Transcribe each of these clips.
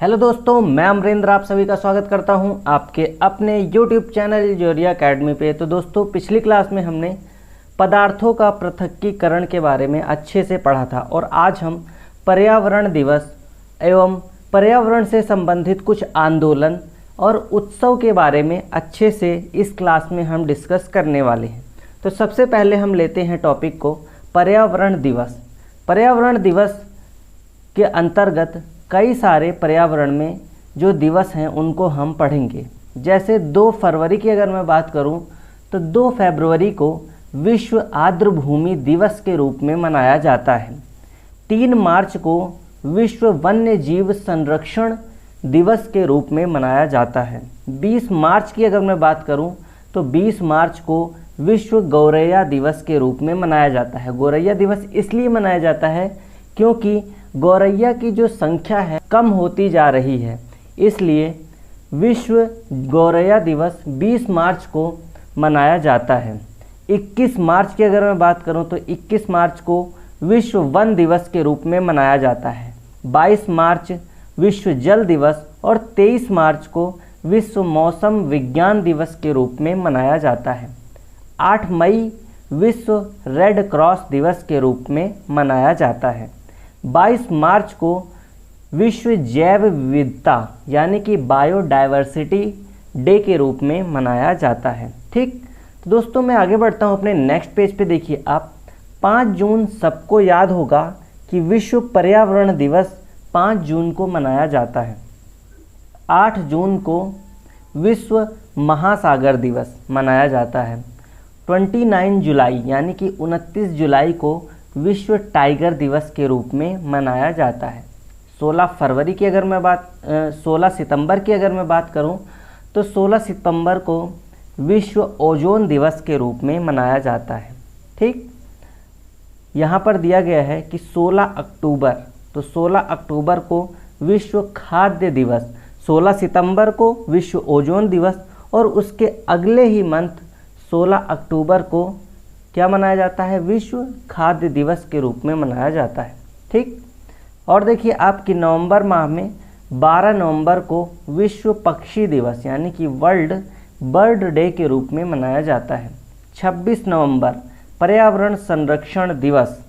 Hello दोस्तों, मैं अमरेंद्र आप सभी का स्वागत करता हूं आपके अपने YouTube चैनल ज्योरिया एकेडमी पे। तो दोस्तों, पिछली क्लास में हमने पदार्थों का पृथक्कीकरण के बारे में अच्छे से पढ़ा था और आज हम पर्यावरण दिवस एवं पर्यावरण से संबंधित कुछ आंदोलन और उत्सव के बारे में अच्छे से इस क्लास में हम डिस्कस करने वाले हैं। तो सबसे पहले हम लेते हैं टॉपिक को पर्यावरण दिवस। पर्यावरण दिवस के अंतर्गत कई सारे पर्यावरण में जो दिवस हैं उनको हम पढ़ेंगे। जैसे 2 फरवरी की अगर मैं बात करूं तो 2 फरवरी को विश्व आर्द्रभूमि दिवस के रूप में मनाया जाता है। 3 मार्च को विश्व वन्य जीव संरक्षण दिवस के रूप में मनाया जाता है। 20 मार्च की अगर मैं बात करूं तो 20 मार्च को विश्व गौरैया दिवस के रूप में मनाया जाता है। गौरैया दिवस इसलिए मनाया जाता है क्योंकि गौरैया की जो संख्या है कम होती जा रही है, इसलिए विश्व गौरैया दिवस 20 मार्च को मनाया जाता है। 21 मार्च की अगर मैं बात करूं तो 21 मार्च को विश्व वन दिवस के रूप में मनाया जाता है। 22 मार्च विश्व जल दिवस और 23 मार्च को विश्व मौसम विज्ञान दिवस के रूप में मनाया जाता है। 8 मई विश्व रेड क्रॉस दिवस के रूप में मनाया जाता है। 22 मार्च को विश्व जैव विविधता यानी कि बायोडायवर्सिटी डे के रूप में मनाया जाता है। ठीक, तो दोस्तों मैं आगे बढ़ता हूँ अपने नेक्स्ट पेज पे। देखिए आप, 5 जून सबको याद होगा कि विश्व पर्यावरण दिवस 5 जून को मनाया जाता है। 8 जून को विश्व महासागर दिवस मनाया जाता है। 29 जुलाई यानी कि 29 जुलाई को विश्व टाइगर दिवस के रूप में मनाया जाता है। 16 सितंबर की अगर मैं बात करूं तो 16 सितंबर को विश्व ओजोन दिवस के रूप में मनाया जाता है। ठीक, यहाँ पर दिया गया है कि 16 अक्टूबर, तो 16 अक्टूबर को विश्व खाद्य दिवस, 16 सितंबर को विश्व ओजोन दिवस और उसके अगले ही मंथ 16 अक्टूबर को क्या मनाया जाता है? विश्व खाद्य दिवस के रूप में मनाया जाता है। ठीक, और देखिए आपकी नवंबर माह में 12 नवंबर को विश्व पक्षी दिवस यानी कि वर्ल्ड बर्ड डे के रूप में मनाया जाता है। 26 नवंबर पर्यावरण संरक्षण दिवस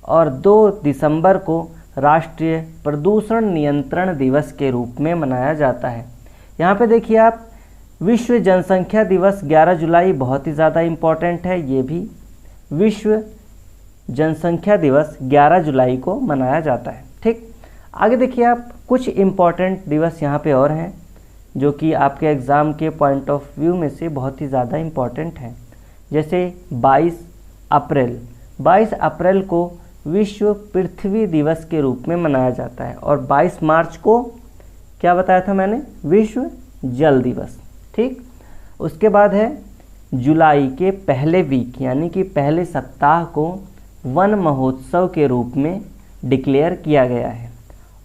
और 2 दिसंबर को राष्ट्रीय प्रदूषण नियंत्रण दिवस के रूप में मनाया जाता है। यहाँ पे देखिए आप, विश्व जनसंख्या दिवस 11 जुलाई बहुत ही ज़्यादा इम्पोर्टेंट है। ये भी विश्व जनसंख्या दिवस 11 जुलाई को मनाया जाता है। ठीक, आगे देखिए आप, कुछ इम्पोर्टेंट दिवस यहाँ पे और हैं जो कि आपके एग्ज़ाम के पॉइंट ऑफ व्यू में से बहुत ही ज़्यादा इम्पोर्टेंट हैं। जैसे 22 अप्रैल को विश्व पृथ्वी दिवस के रूप में मनाया जाता है और 22 मार्च को क्या बताया था मैंने? विश्व जल दिवस। ठीक, उसके बाद है जुलाई के पहले वीक यानी कि पहले सप्ताह को वन महोत्सव के रूप में डिक्लेयर किया गया है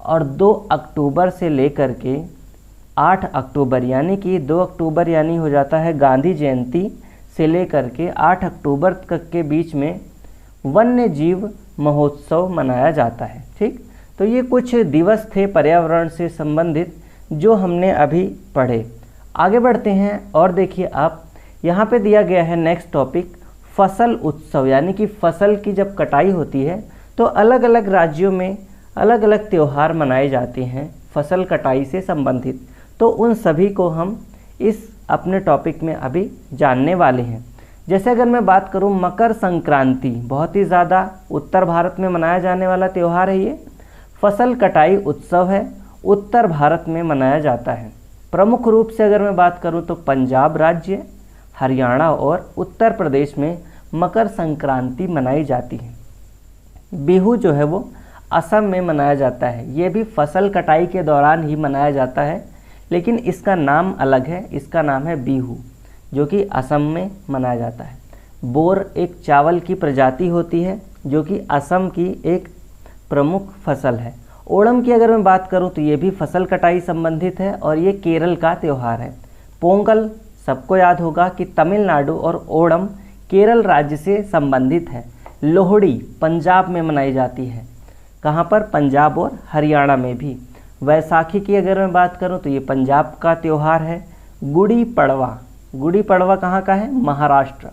और 2 अक्टूबर से लेकर के 8 अक्टूबर यानी कि 2 अक्टूबर यानी हो जाता है गांधी जयंती से लेकर के 8 अक्टूबर तक के बीच में वन्य जीव महोत्सव मनाया जाता है। ठीक, तो ये कुछ दिवस थे पर्यावरण से संबंधित जो हमने अभी पढ़े। आगे बढ़ते हैं और देखिए आप, यहाँ पे दिया गया है नेक्स्ट टॉपिक फसल उत्सव यानी कि फसल की जब कटाई होती है तो अलग अलग राज्यों में अलग अलग त्यौहार मनाए जाते हैं फसल कटाई से संबंधित। तो उन सभी को हम इस अपने टॉपिक में अभी जानने वाले हैं। जैसे अगर मैं बात करूं, मकर संक्रांति बहुत ही ज़्यादा उत्तर भारत में मनाया जाने वाला त्यौहार है। ये फसल कटाई उत्सव है, उत्तर भारत में मनाया जाता है। प्रमुख रूप से अगर मैं बात करूं तो पंजाब राज्य, हरियाणा और उत्तर प्रदेश में मकर संक्रांति मनाई जाती है। बिहू जो है वो असम में मनाया जाता है। ये भी फसल कटाई के दौरान ही मनाया जाता है, लेकिन इसका नाम अलग है। इसका नाम है बिहू, जो कि असम में मनाया जाता है। बोर एक चावल की प्रजाति होती है जो कि असम की एक प्रमुख फसल है। ओणम की अगर मैं बात करूं तो ये भी फसल कटाई संबंधित है और ये केरल का त्यौहार है। पोंगल सबको याद होगा कि तमिलनाडु और ओणम केरल राज्य से संबंधित है। लोहड़ी पंजाब में मनाई जाती है। कहाँ पर? पंजाब और हरियाणा में भी। वैसाखी की अगर मैं बात करूं तो ये पंजाब का त्यौहार है। गुड़ी पड़वा, गुड़ी पड़वा कहाँ का है? महाराष्ट्र,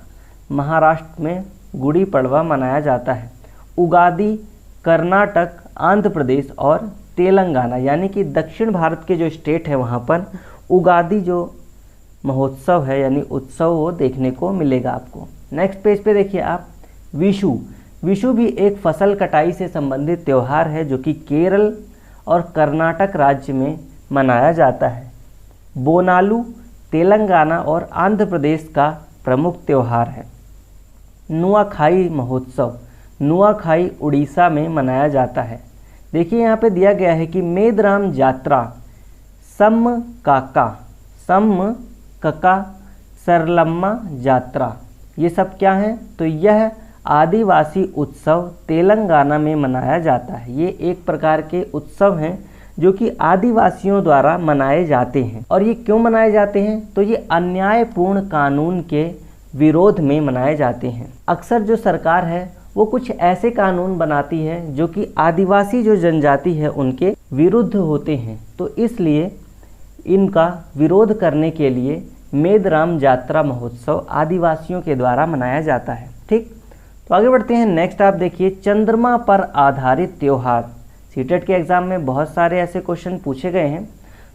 महाराष्ट्र में गुड़ी पड़वा मनाया जाता है। उगादी कर्नाटक, आंध्र प्रदेश और तेलंगाना, यानी कि दक्षिण भारत के जो स्टेट है वहाँ पर उगादी जो महोत्सव है यानी उत्सव वो देखने को मिलेगा आपको। नेक्स्ट पेज पे देखिए आप विशु। विशु भी एक फसल कटाई से संबंधित त्यौहार है जो कि केरल और कर्नाटक राज्य में मनाया जाता है। बोनालू तेलंगाना और आंध्र प्रदेश का प्रमुख त्यौहार है। नुआखाई महोत्सव, नुआखाई उड़ीसा में मनाया जाता है। देखिए यहाँ पे दिया गया है कि मेदराम यात्रा, सम कका, सरलम्मा यात्रा, ये सब क्या है? तो यह आदिवासी उत्सव तेलंगाना में मनाया जाता है। ये एक प्रकार के उत्सव हैं जो कि आदिवासियों द्वारा मनाए जाते हैं। और ये क्यों मनाए जाते हैं? तो ये अन्यायपूर्ण कानून के विरोध में मनाए जाते हैं। अक्सर जो सरकार है वो कुछ ऐसे कानून बनाती है जो कि आदिवासी जो जनजाति है उनके विरुद्ध होते हैं, तो इसलिए इनका विरोध करने के लिए मेदराम यात्रा महोत्सव आदिवासियों के द्वारा मनाया जाता है। ठीक, तो आगे बढ़ते हैं। नेक्स्ट आप देखिए चंद्रमा पर आधारित त्यौहार। सीटेट के एग्जाम में बहुत सारे ऐसे क्वेश्चन पूछे गए हैं।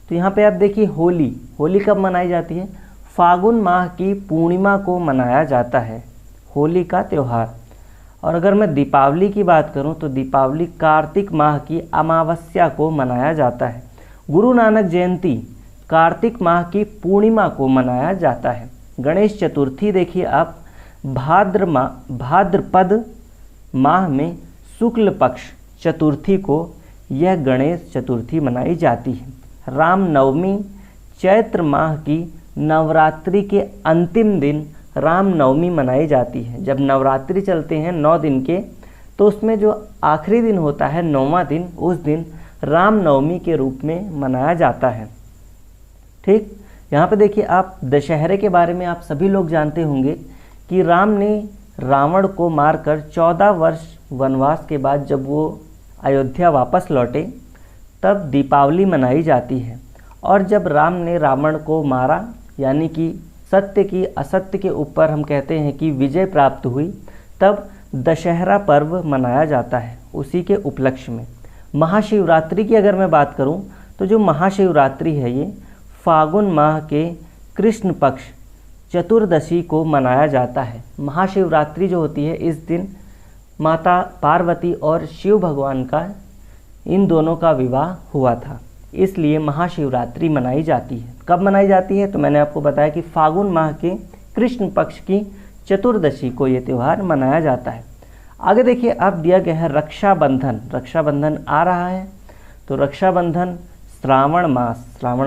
तो यहाँ पे आप देखिए होली, होली कब मनाई जाती है? फागुन माह की पूर्णिमा को मनाया जाता है होली का त्यौहार। और अगर मैं दीपावली की बात करूं तो दीपावली कार्तिक माह की अमावस्या को मनाया जाता है। गुरु नानक जयंती कार्तिक माह की पूर्णिमा को मनाया जाता है। गणेश चतुर्थी देखिए आप भाद्रपद माह में शुक्ल पक्ष चतुर्थी को यह गणेश चतुर्थी मनाई जाती है। रामनवमी चैत्र माह की नवरात्रि के अंतिम दिन रामनवमी मनाई जाती है। जब नवरात्रि चलते हैं 9 दिन के, तो उसमें जो आखिरी दिन होता है 9वां दिन, उस दिन रामनवमी के रूप में मनाया जाता है। ठीक, यहाँ पे देखिए आप दशहरे के बारे में आप सभी लोग जानते होंगे कि राम ने रावण को मारकर 14 वर्ष वनवास के बाद जब वो अयोध्या वापस लौटे तब दीपावली मनाई जाती है। और जब राम ने रावण को मारा यानी कि सत्य की असत्य के ऊपर हम कहते हैं कि विजय प्राप्त हुई, तब दशहरा पर्व मनाया जाता है उसी के उपलक्ष्य में। महाशिवरात्रि की अगर मैं बात करूं तो जो महाशिवरात्रि है ये फागुन माह के कृष्ण पक्ष चतुर्दशी को मनाया जाता है। महाशिवरात्रि जो होती है इस दिन माता पार्वती और शिव भगवान का इन दोनों का विवाह हुआ था, इसलिए महाशिवरात्रि मनाई जाती है। कब मनाई जाती है? तो मैंने आपको बताया कि फागुन माह के कृष्ण पक्ष की चतुर्दशी को ये त्यौहार मनाया जाता है। आगे देखिए आप दिया गया है रक्षाबंधन। रक्षाबंधन आ रहा है तो रक्षाबंधन श्रावण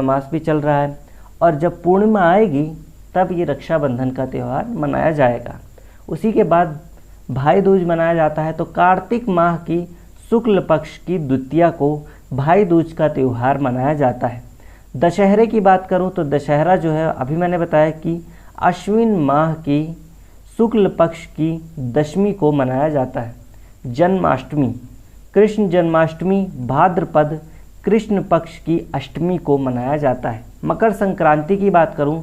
मास भी चल रहा है और जब पूर्णिमा आएगी तब ये रक्षाबंधन का त्यौहार मनाया जाएगा। उसी के बाद भाई दूज मनाया जाता है। तो कार्तिक माह की शुक्ल पक्ष की द्वितीया को भाई दूज का त्यौहार मनाया जाता है। दशहरे की बात करूं तो दशहरा जो है अभी मैंने बताया कि अश्विन माह की शुक्ल पक्ष की दशमी को मनाया जाता है। जन्माष्टमी, कृष्ण जन्माष्टमी भाद्रपद कृष्ण पक्ष की अष्टमी को मनाया जाता है। मकर संक्रांति की बात करूं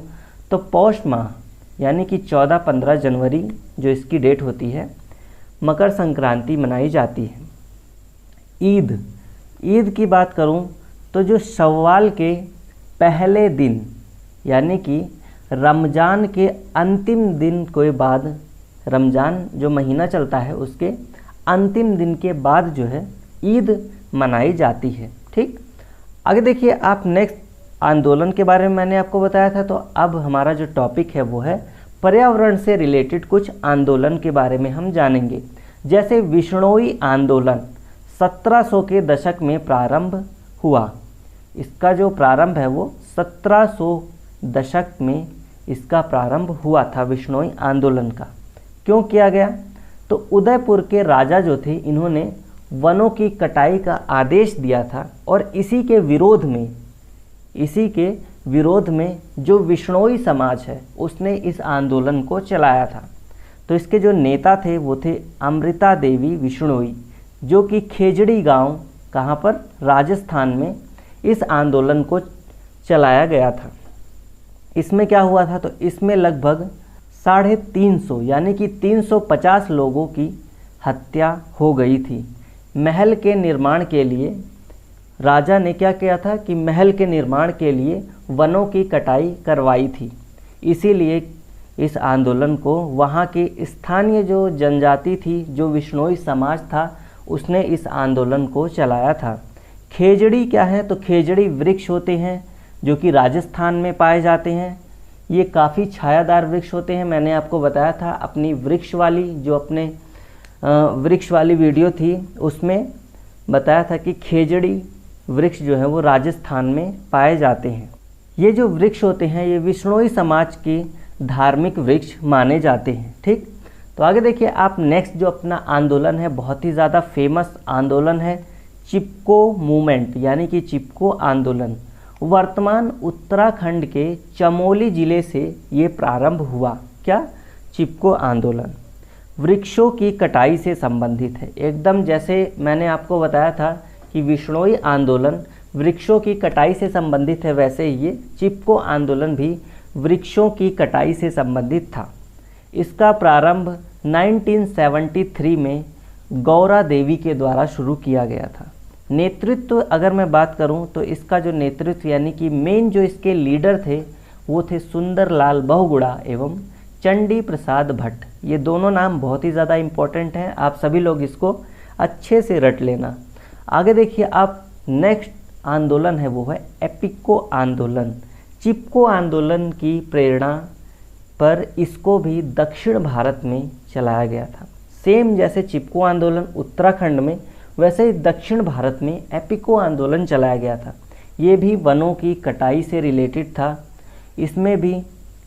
तो पौष माह यानी कि 14-15 जनवरी जो इसकी डेट होती है, मकर संक्रांति मनाई जाती है। ईद की बात करूं तो जो शव्वाल के पहले दिन यानी कि रमज़ान के अंतिम दिन के बाद, रमज़ान जो महीना चलता है उसके अंतिम दिन के बाद जो है ईद मनाई जाती है। ठीक, आगे देखिए आप नेक्स्ट आंदोलन के बारे में मैंने आपको बताया था। तो अब हमारा जो टॉपिक है वो है पर्यावरण से रिलेटेड कुछ आंदोलन के बारे में हम जानेंगे। जैसे विश्नोई आंदोलन 1700 के दशक में प्रारंभ हुआ। इसका जो प्रारंभ है वो 1700 दशक में इसका प्रारंभ हुआ था विश्नोई आंदोलन का। क्यों किया गया? तो उदयपुर के राजा जो थे इन्होंने वनों की कटाई का आदेश दिया था और इसी के विरोध में जो विश्नोई समाज है उसने इस आंदोलन को चलाया था। तो इसके जो नेता थे वो थे अमृता देवी विश्नोई, जो कि खेजड़ी गांव, कहाँ पर? राजस्थान में, इस आंदोलन को चलाया गया था। इसमें क्या हुआ था, तो इसमें लगभग 350 यानी कि 350 लोगों की हत्या हो गई थी। महल के निर्माण के लिए राजा ने क्या किया था कि महल के निर्माण के लिए वनों की कटाई करवाई थी। इसीलिए इस आंदोलन को वहाँ की स्थानीय जो जनजाति थी, जो विश्नोई समाज था, उसने इस आंदोलन को चलाया था। खेजड़ी क्या है, तो खेजड़ी वृक्ष होते हैं जो कि राजस्थान में पाए जाते हैं। ये काफ़ी छायादार वृक्ष होते हैं। मैंने आपको बताया था अपनी वृक्ष वाली वीडियो थी, उसमें बताया था कि खेजड़ी वृक्ष जो है वो राजस्थान में पाए जाते हैं। ये जो वृक्ष होते हैं ये विश्नोई समाज की धार्मिक वृक्ष माने जाते हैं। ठीक, तो आगे देखिए आप, नेक्स्ट जो अपना आंदोलन है, बहुत ही ज़्यादा फेमस आंदोलन है चिपको मूवमेंट यानी कि चिपको आंदोलन। वर्तमान उत्तराखंड के चमोली जिले से ये प्रारंभ हुआ। क्या? चिपको आंदोलन वृक्षों की कटाई से संबंधित है। एकदम जैसे मैंने आपको बताया था कि विश्नोई आंदोलन वृक्षों की कटाई से संबंधित है, वैसे ही ये चिपको आंदोलन भी वृक्षों की कटाई से संबंधित था। इसका प्रारंभ 1973 में गौरा देवी के द्वारा शुरू किया गया था। नेतृत्व अगर मैं बात करूं तो इसका जो नेतृत्व यानी कि मेन जो इसके लीडर थे वो थे सुंदरलाल बहुगुणा एवं चंडी प्रसाद भट्ट। ये दोनों नाम बहुत ही ज़्यादा इम्पोर्टेंट हैं, आप सभी लोग इसको अच्छे से रट लेना। आगे देखिए आप, नेक्स्ट आंदोलन है वो है एपिको आंदोलन। चिपको आंदोलन की प्रेरणा पर इसको भी दक्षिण भारत में चलाया गया था। सेम जैसे चिपको आंदोलन उत्तराखंड में, वैसे ही दक्षिण भारत में एपिको आंदोलन चलाया गया था। ये भी वनों की कटाई से रिलेटेड था। इसमें भी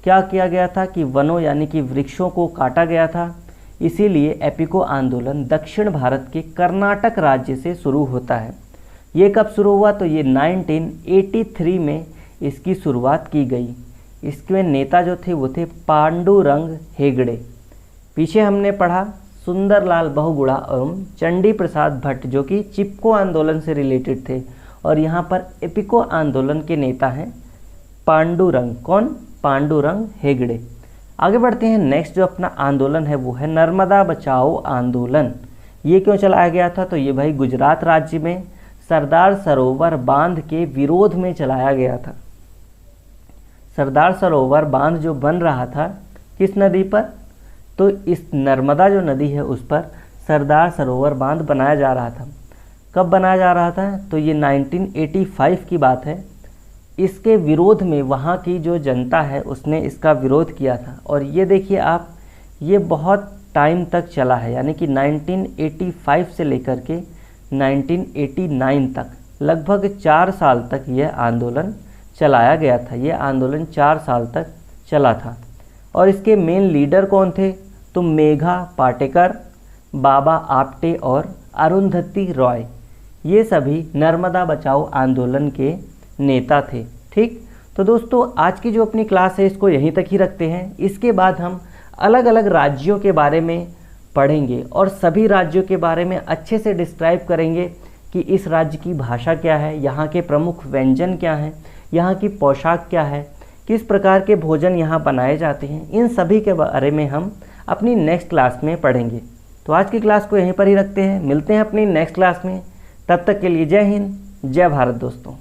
क्या किया गया था कि वनों यानी कि वृक्षों को काटा गया था। इसीलिए एपिको आंदोलन दक्षिण भारत के कर्नाटक राज्य से शुरू होता है। ये कब शुरू हुआ, तो ये 1983 में इसकी शुरुआत की गई। इसके नेता जो थे वो थे पांडुरंग हेगड़े। पीछे हमने पढ़ा सुंदरलाल बहुगुणा एवं चंडी प्रसाद भट्ट जो कि चिपको आंदोलन से रिलेटेड थे, और यहाँ पर एपिको आंदोलन के नेता हैं पांडुरंग। कौन? पांडुरंग हेगड़े। आगे बढ़ते हैं, नेक्स्ट जो अपना आंदोलन है वो है नर्मदा बचाओ आंदोलन। ये क्यों चलाया गया था, तो ये भाई गुजरात राज्य में सरदार सरोवर बांध के विरोध में चलाया गया था। सरदार सरोवर बांध जो बन रहा था किस नदी पर, तो इस नर्मदा जो नदी है उस पर सरदार सरोवर बांध बनाया जा रहा था। कब बनाया जा रहा था, तो ये 1985 की बात है। इसके विरोध में वहाँ की जो जनता है उसने इसका विरोध किया था, और ये देखिए आप, ये बहुत टाइम तक चला है, यानी कि 1985 से लेकर के 1989 तक, लगभग 4 साल तक यह आंदोलन चलाया गया था। ये आंदोलन 4 साल तक चला था, और इसके मेन लीडर कौन थे, तो मेघा पाटेकर, बाबा आप्टे और अरुंधति रॉय। ये सभी नर्मदा बचाओ आंदोलन के नेता थे। ठीक, तो दोस्तों आज की जो अपनी क्लास है इसको यहीं तक ही रखते हैं। इसके बाद हम अलग अलग राज्यों के बारे में पढ़ेंगे और सभी राज्यों के बारे में अच्छे से डिस्क्राइब करेंगे कि इस राज्य की भाषा क्या है, यहाँ के प्रमुख व्यंजन क्या हैं, यहाँ की पोशाक क्या है, किस प्रकार के भोजन यहाँ बनाए जाते हैं। इन सभी के बारे में हम अपनी नेक्स्ट क्लास में पढ़ेंगे। तो आज की क्लास को यहीं पर ही रखते हैं, मिलते हैं अपनी नेक्स्ट क्लास में। तब तक के लिए जय हिंद, जय भारत दोस्तों।